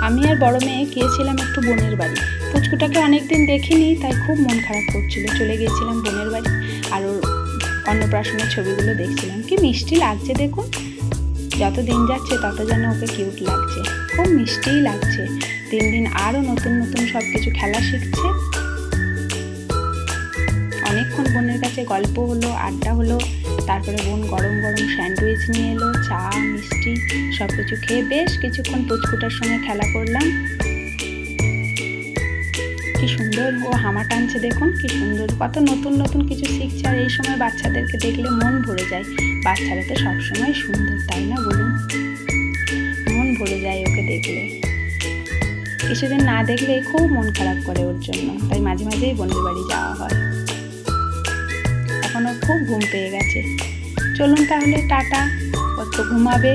আমি আর বড় মেয়ে গিয়েছিলাম একটু বোনের বাড়ি। পুচকুটাকে অনেকদিন দেখিনি, তাই খুব মন খারাপ করছিল। চলে গিয়েছিলাম বোনের বাড়ি, আর ওর অন্নপ্রাশনের ছবিগুলো দেখছিলাম। কি মিষ্টি লাগছে দেখুন, যত দিন যাচ্ছে তত যেন ওকে কিউট লাগছে, খুব মিষ্টিই লাগছে। দিন দিন আরও নতুন নতুন সব কিছু খেলা শিখছে। অনেকক্ষণ বোনের কাছে গল্প হলো, আড্ডা হলো। তারপরে বোন গরম গরম স্যান্ডউইচ নিয়ে এলো, চা মিষ্টি সব কিছু খেয়ে বেশ কিছুক্ষণ পুচকুটার সঙ্গে খেলা করলাম। কি সুন্দর ও হামা টানছে দেখুন, কি সুন্দর, কত নতুন নতুন কিছু শিখছে। আর এই সময় বাচ্চাদেরকে দেখলে মন ভরে যায়। বাচ্চারা তো সবসময় সুন্দর, তাই না বলুন? মন ভরে যায় ওকে দেখলে। কিছুদিন না দেখলে খুব মন খারাপ করে ওর জন্য, তাই মাঝে মাঝেই বোনের বাড়ি যাওয়া হয়। এখন ওর খুব ঘুম পেয়ে গেছে। চলুন তাহলে টাটা, ও তো ঘুমাবে।